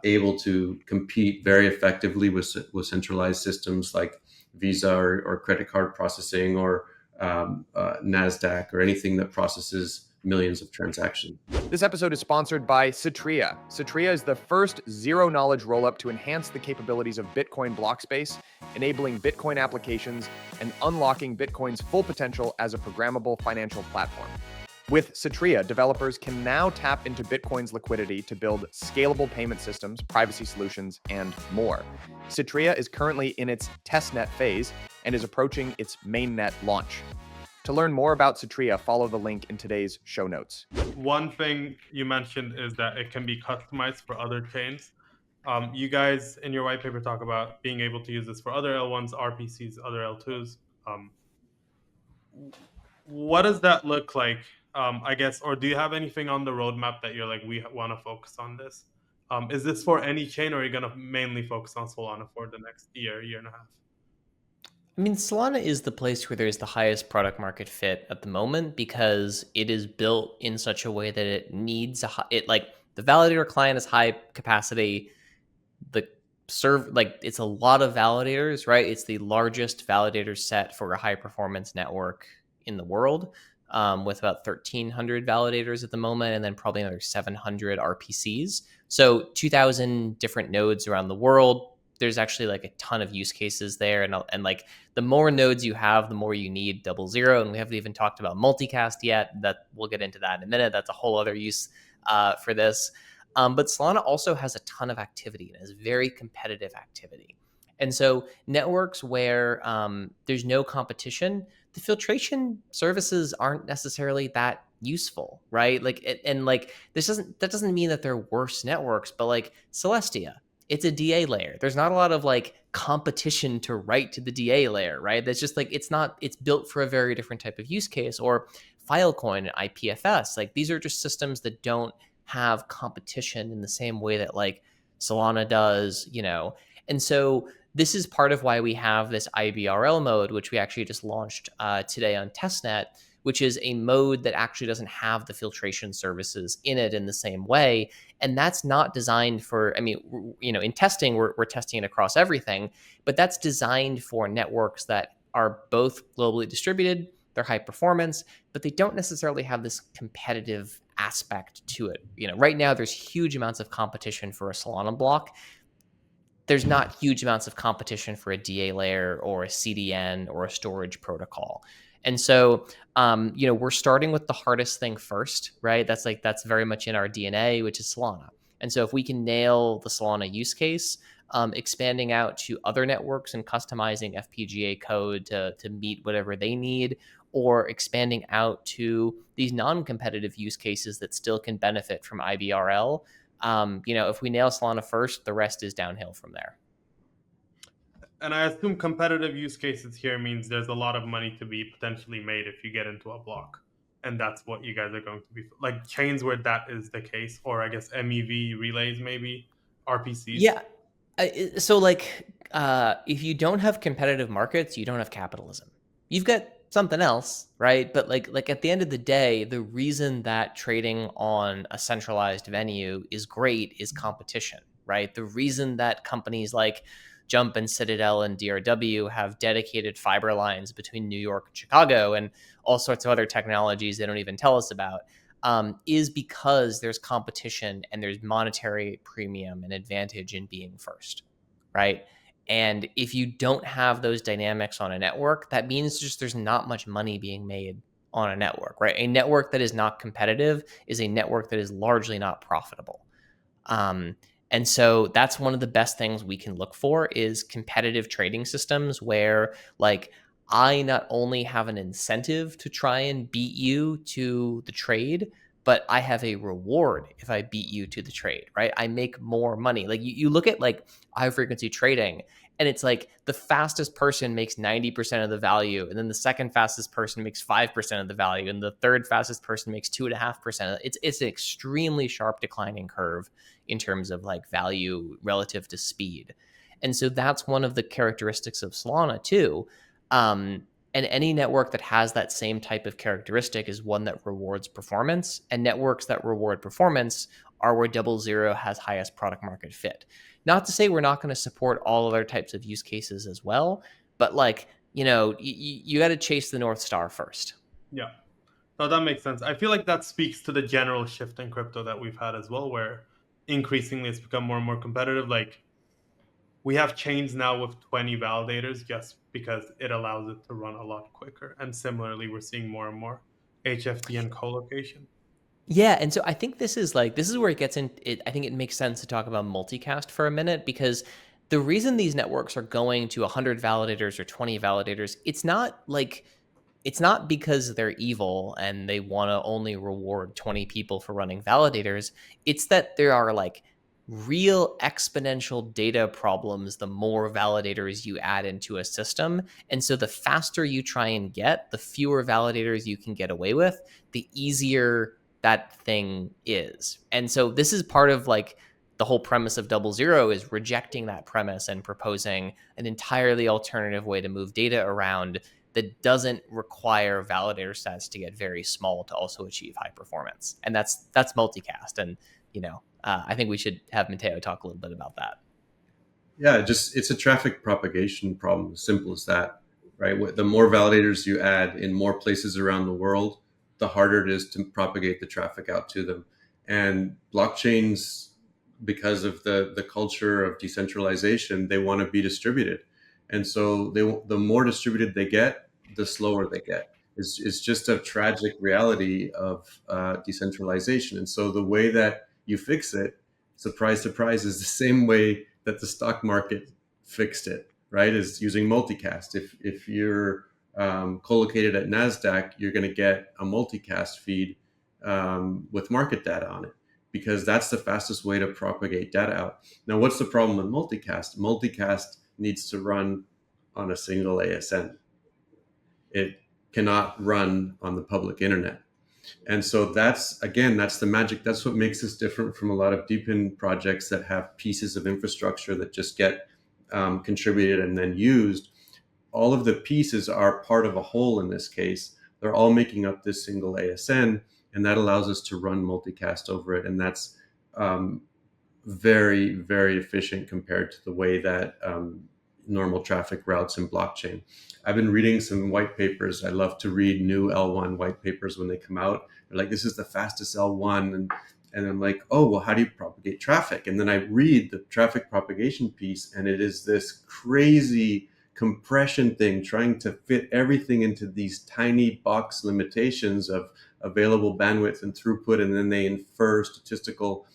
able to compete very effectively with centralized systems like Visa or credit card processing, or NASDAQ, or anything that processes millions of transactions. This episode is sponsored by Citrea. Citrea is the first zero-knowledge rollup to enhance the capabilities of Bitcoin blockspace, enabling Bitcoin applications and unlocking Bitcoin's full potential as a programmable financial platform. With Citrea, developers can now tap into Bitcoin's liquidity to build scalable payment systems, privacy solutions, and more. Citrea is currently in its testnet phase and is approaching its mainnet launch. To learn more about Citrea, follow the link in today's show notes. One thing you mentioned is that it can be customized for other chains. You guys in your white paper talk about being able to use this for other L1s, RPCs, other L2s. What does that look like? I guess, or do you have anything on the roadmap that you're like, we want to focus on this? Is this for any chain, or are you going to mainly focus on Solana for the next year and a half? I mean, Solana is the place where there's the highest product market fit at the moment, because it is built in such a way that it needs the validator client is high capacity. It's a lot of validators, right? It's the largest validator set for a high performance network in the world, with about 1,300 validators at the moment, and then probably another 700 RPCs. So 2,000 different nodes around the world. There's actually like a ton of use cases there, and like the more nodes you have, the more you need DoubleZero. And we haven't even talked about Multicast yet. That we'll get into that in a minute. That's a whole other use for this. But Solana also has a ton of activity, and has very competitive activity. And so networks where there's no competition, the filtration services aren't necessarily that useful, right? That doesn't mean that they're worse networks, but like Celestia, it's a DA layer. There's not a lot of like competition to write to the DA layer, right? That's just like, it's built for a very different type of use case. Or Filecoin and IPFS, like these are just systems that don't have competition in the same way that like Solana does, And so this is part of why we have this IBRL mode, which we actually just launched today on testnet, which is a mode that actually doesn't have the filtration services in it in the same way. And that's not designed for, in testing, we're testing it across everything, but that's designed for networks that are both globally distributed, they're high performance, but they don't necessarily have this competitive aspect to it. Right now there's huge amounts of competition for a Solana block. There's not huge amounts of competition for a DA layer or a CDN or a storage protocol. And so, we're starting with the hardest thing first, right? That's very much in our DNA, which is Solana. And so if we can nail the Solana use case, expanding out to other networks and customizing FPGA code to meet whatever they need, or expanding out to these non-competitive use cases that still can benefit from IBRL, if we nail Solana first, the rest is downhill from there. And I assume competitive use cases here means there's a lot of money to be potentially made if you get into a block. And that's what you guys are going to be like, chains where that is the case, or I guess MEV relays, maybe RPCs. Yeah. So if you don't have competitive markets, you don't have capitalism. You've got something else, right? But like at the end of the day, the reason that trading on a centralized venue is great is competition, right? The reason that companies like Jump and Citadel and DRW have dedicated fiber lines between New York and Chicago and all sorts of other technologies they don't even tell us about, is because there's competition and there's monetary premium and advantage in being first, right? And if you don't have those dynamics on a network, that means just there's not much money being made on a network, right? A network that is not competitive is a network that is largely not profitable. And so that's one of the best things we can look for is competitive trading systems where like I not only have an incentive to try and beat you to the trade, but I have a reward if I beat you to the trade, right? I make more money. Like you look at like high frequency trading, and it's like the fastest person makes 90% of the value, and then the second fastest person makes 5% of the value, and the third fastest person makes 2.5%. It's an extremely sharp declining curve in terms of like value relative to speed. And so that's one of the characteristics of Solana too. And any network that has that same type of characteristic is one that rewards performance. And networks that reward performance are where DoubleZero has highest product market fit. Not to say we're not going to support all other types of use cases as well, but like, you got to chase the North Star first. Yeah. No, that makes sense. I feel like that speaks to the general shift in crypto that we've had as well, where increasingly it's become more and more competitive. Like, we have chains now with 20 validators just because it allows it to run a lot quicker. And similarly, we're seeing more and more HFT and colocation. Yeah, and so I think this is where it gets in. I think it makes sense to talk about multicast for a minute, because the reason these networks are going to 100 validators or 20 validators, it's not because they're evil and they want to only reward 20 people for running validators. It's that there are like real exponential data problems the more validators you add into a system. And so the faster you try and get, the fewer validators you can get away with, the easier that thing is. And so this is part of like the whole premise of DoubleZero, is rejecting that premise and proposing an entirely alternative way to move data around that doesn't require validator sets to get very small to also achieve high performance. And that's multicast. And, I think we should have Mateo talk a little bit about that. Yeah, it's a traffic propagation problem, as simple as that, right? The more validators you add in more places around the world, the harder it is to propagate the traffic out to them. And blockchains, because of the culture of decentralization, they want to be distributed. And so the more distributed they get, the slower they get. It's just a tragic reality of decentralization. And so the way that you fix it, surprise, surprise, is the same way that the stock market fixed it, right? Is using multicast. If you're co-located at NASDAQ, you're going to get a multicast feed with market data on it, because that's the fastest way to propagate data out. Now, what's the problem with multicast? Multicast needs to run on a single ASN. It cannot run on the public internet. And so that's the magic. That's what makes us different from a lot of DePIN projects that have pieces of infrastructure that just get contributed and then used. All of the pieces are part of a whole in this case. They're all making up this single ASN, and that allows us to run multicast over it. And that's very, very efficient compared to the way that normal traffic routes in blockchain. I've been reading some white papers. I love to read new L1 white papers when they come out. They're like, this is the fastest L1. And I'm like, oh, well, how do you propagate traffic? And then I read the traffic propagation piece, and it is this crazy compression thing, trying to fit everything into these tiny box limitations of available bandwidth and throughput. And then they infer statistical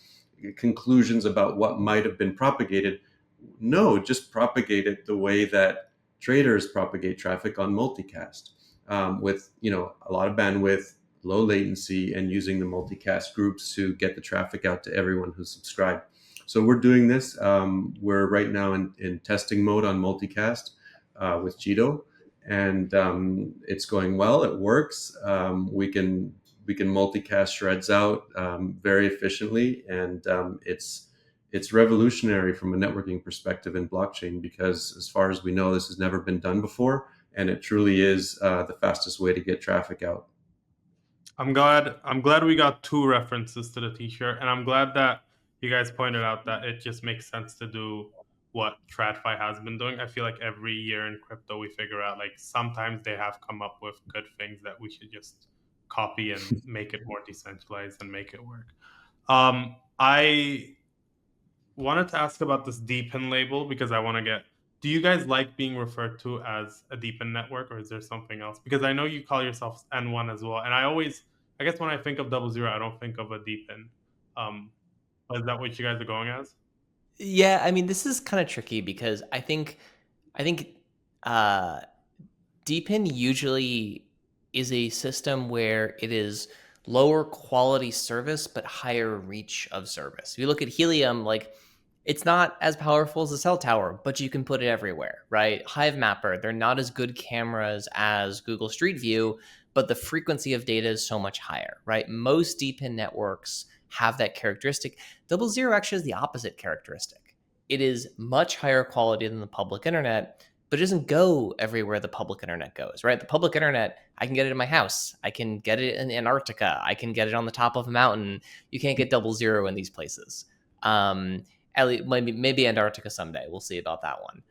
conclusions about what might have been propagated. No, just propagate it the way that traders propagate traffic on multicast, with a lot of bandwidth, low latency, and using the multicast groups to get the traffic out to everyone who's subscribed. So we're doing this. We're right now in testing mode on multicast with Jito, and it's going well. It works. We can multicast shreds out very efficiently, and it's revolutionary from a networking perspective in blockchain, because as far as we know, this has never been done before, and it truly is the fastest way to get traffic out. I'm glad we got two references to the t-shirt, and I'm glad that you guys pointed out that it just makes sense to do what TradFi has been doing. I feel like every year in crypto we figure out, like, sometimes they have come up with good things that we should just copy and make it more decentralized and make it work. I wanted to ask about this DePIN label, because I want to get, do you guys like being referred to as a DePIN network, or is there something else? Because I know you call yourself N1 as well, and I guess when I think of DoubleZero, I don't think of a DePIN. Is that what you guys are going as? Yeah, I mean, this is kind of tricky, because I think DePIN usually is a system where it is lower quality service but higher reach of service. If you look at Helium, like, it's not as powerful as a cell tower, but you can put it everywhere, right? Hive Mapper, they're not as good cameras as Google Street View, but the frequency of data is so much higher, right? Most DePIN networks have that characteristic. DoubleZero actually has the opposite characteristic. It is much higher quality than the public internet, but it doesn't go everywhere the public internet goes, right? The public internet, I can get it in my house. I can get it in Antarctica. I can get it on the top of a mountain. You can't get DoubleZero in these places. At least maybe Antarctica someday. We'll see about that one.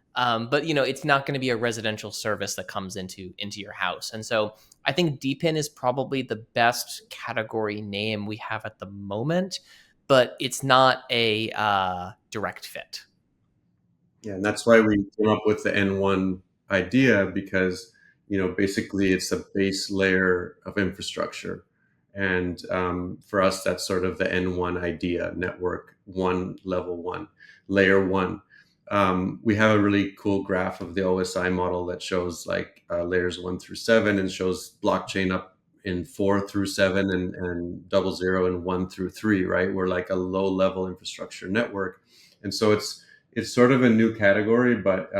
But it's not going to be a residential service that comes into your house. And so I think DePIN is probably the best category name we have at the moment, but it's not a direct fit. Yeah, and that's why we came up with the N1 idea, because basically it's a base layer of infrastructure, and for us that's sort of the N1 idea: network one, level one, layer one. We have a really cool graph of the OSI model that shows like layers 1 through 7, and shows blockchain up in 4 through 7, and DoubleZero in 1 through 3. Right, we're like a low level infrastructure network, and so it's sort of a new category, but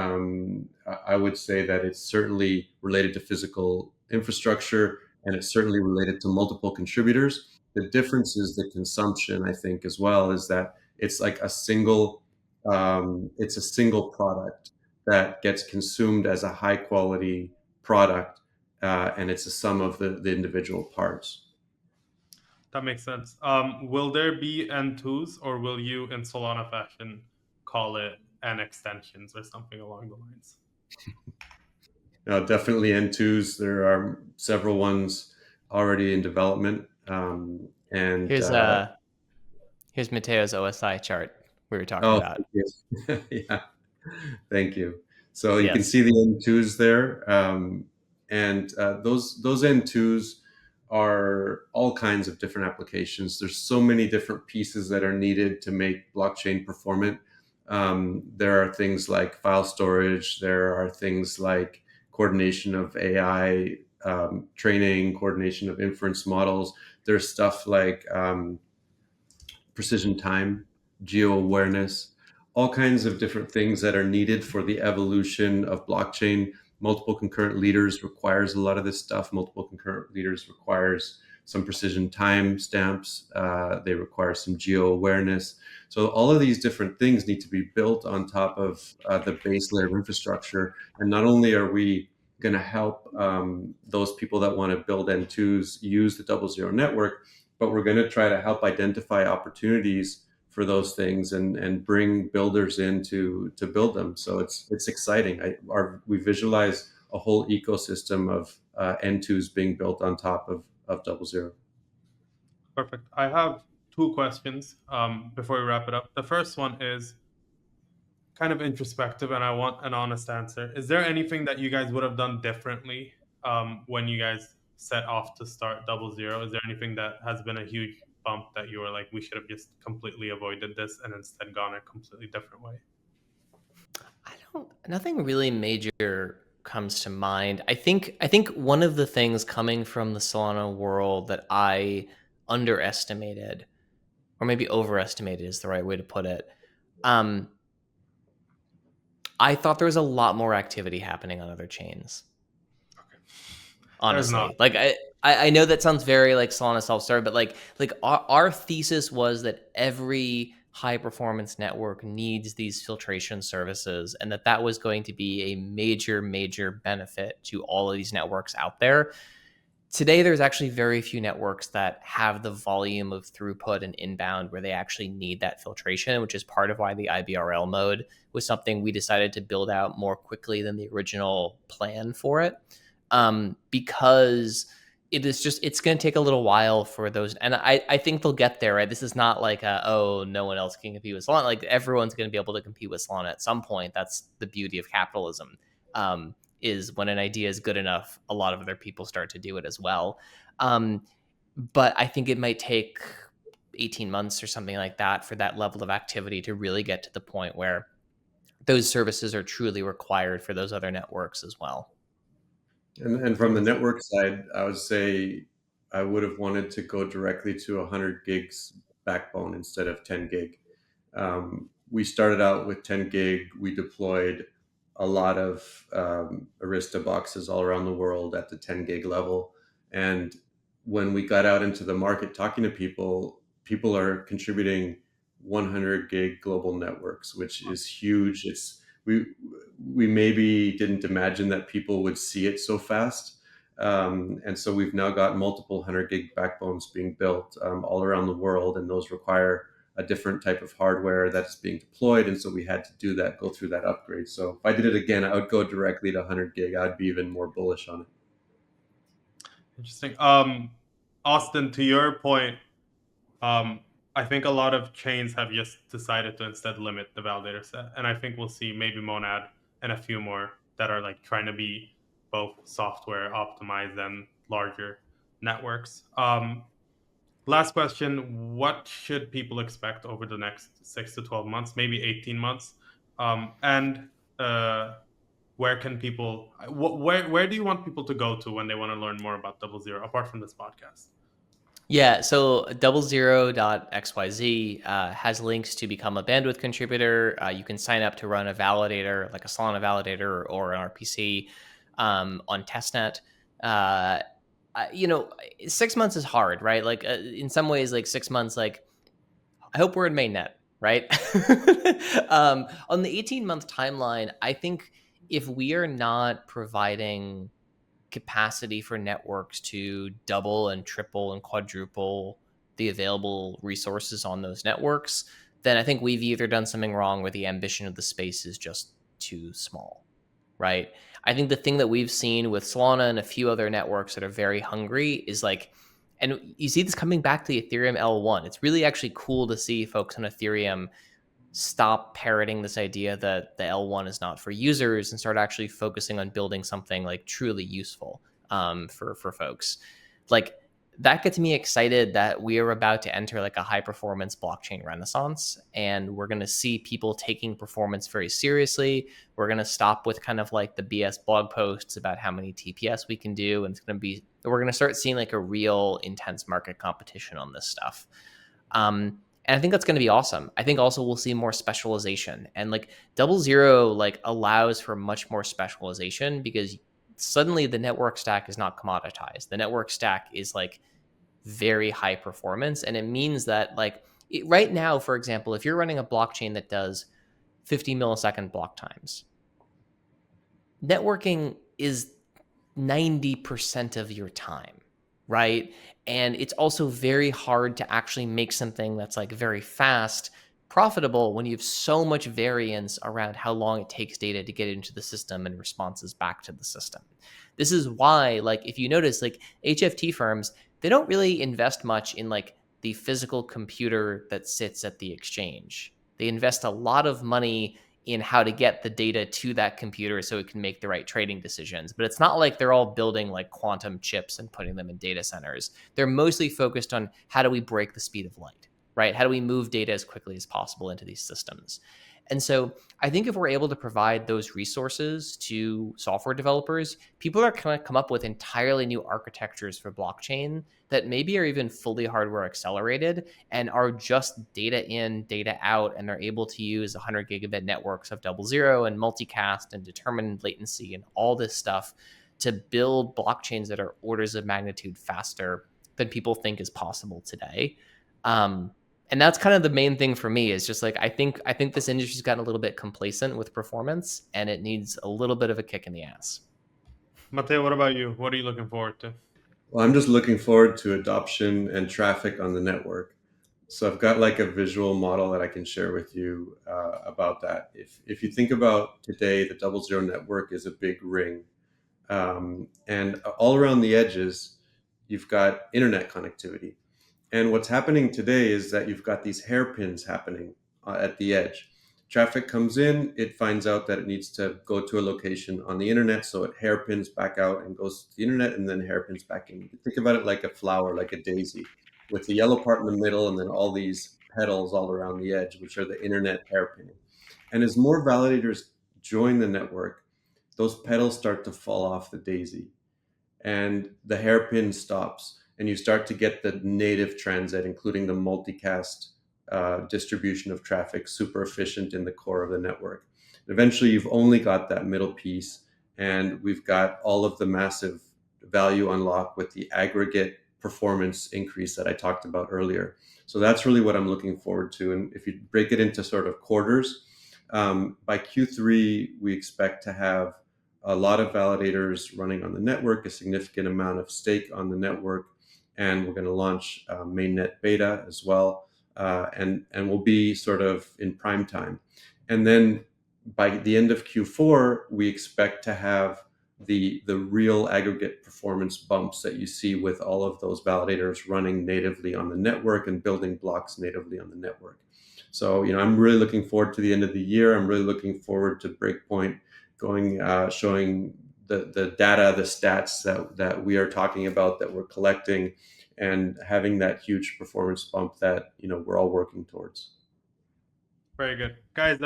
I would say that it's certainly related to physical infrastructure, and it's certainly related to multiple contributors. The difference is the consumption, I think, as well, is that it's like it's a single product that gets consumed as a high quality product, and it's a sum of the individual parts. That makes sense. Will there be N2s, or will you, in Solana fashion, call it N extensions or something along the lines? Definitely N2s. There are several ones already in development. And here's Mateo's OSI chart we were talking about. Yeah, thank you. So you can see the N2s there, and those N2s are all kinds of different applications. There's so many different pieces that are needed to make blockchain performant. There are things like file storage. There are things like coordination of AI training, coordination of inference models. There's stuff like precision time, geo-awareness, all kinds of different things that are needed for the evolution of blockchain. Multiple concurrent leaders requires a lot of this stuff. Multiple concurrent leaders requires some precision time stamps. They require some geo-awareness. So all of these different things need to be built on top of the base layer of infrastructure. And not only are we going to help those people that want to build N2s use the DoubleZero network, but we're going to try to help identify opportunities for those things and bring builders in to build them. So it's exciting. We visualize a whole ecosystem of N2s being built on top of DoubleZero. Perfect. I have two questions before we wrap it up. The first one is kind of introspective, and I want an honest answer. Is there anything that you guys would have done differently when you guys set off to start DoubleZero? Is there anything that has been a huge bump that you were like, we should have just completely avoided this and instead gone a completely different way? Nothing really major comes to mind. I think one of the things coming from the Solana world that I underestimated, or maybe overestimated is the right way to put it. I thought there was a lot more activity happening on other chains. Okay. Honestly, like I know that sounds very like Solana self-serve, but like our thesis was that every high performance network needs these filtration services, and that was going to be a major benefit to all of these networks out there. Today, there's actually very few networks that have the volume of throughput and inbound where they actually need that filtration, which is part of why the IBRL mode was something we decided to build out more quickly than the original plan for it. Because it's going to take a little while for those. And I think they'll get there, right? This is not like, no one else can compete with Solana. Like everyone's going to be able to compete with Solana at some point. That's the beauty of capitalism. Is when an idea is good enough, a lot of other people start to do it as well. But I think it might take 18 months or something like that for that level of activity to really get to the point where those services are truly required for those other networks as well. And from the network side, I would say I would have wanted to go directly to 100 gigs backbone instead of 10 gig. We started out with 10 gig. We deployed a lot of Arista boxes all around the world at the 10 gig level. And when we got out into the market talking to people are contributing 100 gig global networks, which is huge. we maybe didn't imagine that people would see it so fast. And so we've now got multiple 100 gig backbones being built all around the world, and those require a different type of hardware that's being deployed. And so we had to go through that upgrade. So if I did it again, I would go directly to 100 gig. I'd be even more bullish on it. Interesting. Austin, to your point, I think a lot of chains have just decided to instead limit the validator set. And I think we'll see maybe Monad and a few more that are like trying to be both software optimized and larger networks. Last question, what should people expect over the next 6 to 12 months, maybe 18 months? And where can people, where do you want people to go to when they want to learn more about DoubleZero, apart from this podcast? Yeah, so DoubleZero.xyz has links to become a bandwidth contributor. You can sign up to run a validator, like a Solana validator or an RPC on testnet. 6 months is hard, right? Like in some ways, like 6 months, like I hope we're in mainnet, right? On the 18-month timeline, I think if we are not providing capacity for networks to double and triple and quadruple the available resources on those networks, then I think we've either done something wrong or the ambition of the space is just too small, right? I think the thing that we've seen with Solana and a few other networks that are very hungry is like, and you see this coming back to the Ethereum L1. It's really actually cool to see folks on Ethereum stop parroting this idea that the L1 is not for users and start actually focusing on building something like truly useful for folks. Like that gets me excited that we are about to enter like a high performance blockchain renaissance, and we're going to see people taking performance very seriously. We're going to stop with kind of like the BS blog posts about how many TPS we can do, and we're going to start seeing like a real intense market competition on this stuff. And I think that's going to be awesome. I think also we'll see more specialization, and like DoubleZero like allows for much more specialization because suddenly the network stack is not commoditized. The network stack is like very high performance. And it means that like right now, for example, if you're running a blockchain that does 50 millisecond block times, networking is 90% of your time, right? And it's also very hard to actually make something that's like very fast profitable when you have so much variance around how long it takes data to get into the system and responses back to the system. This is why, like, if you notice, like HFT firms, they don't really invest much in like the physical computer that sits at the exchange. They invest a lot of money in how to get the data to that computer so it can make the right trading decisions. But it's not like they're all building like quantum chips and putting them in data centers. They're mostly focused on how do we break the speed of light, right? How do we move data as quickly as possible into these systems? And so I think if we're able to provide those resources to software developers, people are going to come up with entirely new architectures for blockchain that maybe are even fully hardware accelerated and are just data in, data out, and they're able to use 100 gigabit networks of DoubleZero and Multicast and determined latency and all this stuff to build blockchains that are orders of magnitude faster than people think is possible today. And that's kind of the main thing for me is just like, I think this industry's gotten a little bit complacent with performance and it needs a little bit of a kick in the ass. Mateo, what about you? What are you looking forward to? Well, I'm just looking forward to adoption and traffic on the network. So I've got like a visual model that I can share with you about that. If you think about today, the DoubleZero network is a big ring. And all around the edges, you've got internet connectivity. And what's happening today is that you've got these hairpins happening at the edge. Traffic comes in, it finds out that it needs to go to a location on the internet, so it hairpins back out and goes to the internet and then hairpins back in. You can think about it like a flower, like a daisy, with the yellow part in the middle and then all these petals all around the edge, which are the internet hairpinning. And as more validators join the network, those petals start to fall off the daisy and the hairpin stops. And you start to get the native transit, including the multicast distribution of traffic, super efficient in the core of the network. Eventually, you've only got that middle piece, and we've got all of the massive value unlock with the aggregate performance increase that I talked about earlier. So that's really what I'm looking forward to. And if you break it into sort of quarters, By Q3, we expect to have a lot of validators running on the network, a significant amount of stake on the network, and we're going to launch mainnet beta as well, and we'll be sort of in prime time. And then by the end of Q4, we expect to have the real aggregate performance bumps that you see with all of those validators running natively on the network and building blocks natively on the network. So, I'm really looking forward to the end of the year. I'm really looking forward to Breakpoint going, showing the data, the stats that we are talking about, that we're collecting, and having that huge performance bump that, we're all working towards. Very good. Guys,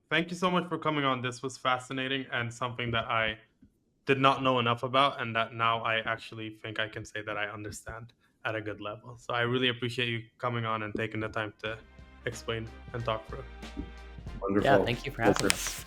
thank you so much for coming on. This was fascinating and something that I did not know enough about, and that now I actually think I can say that I understand at a good level. So I really appreciate you coming on and taking the time to explain and talk through. Wonderful. Yeah, thank you for having us.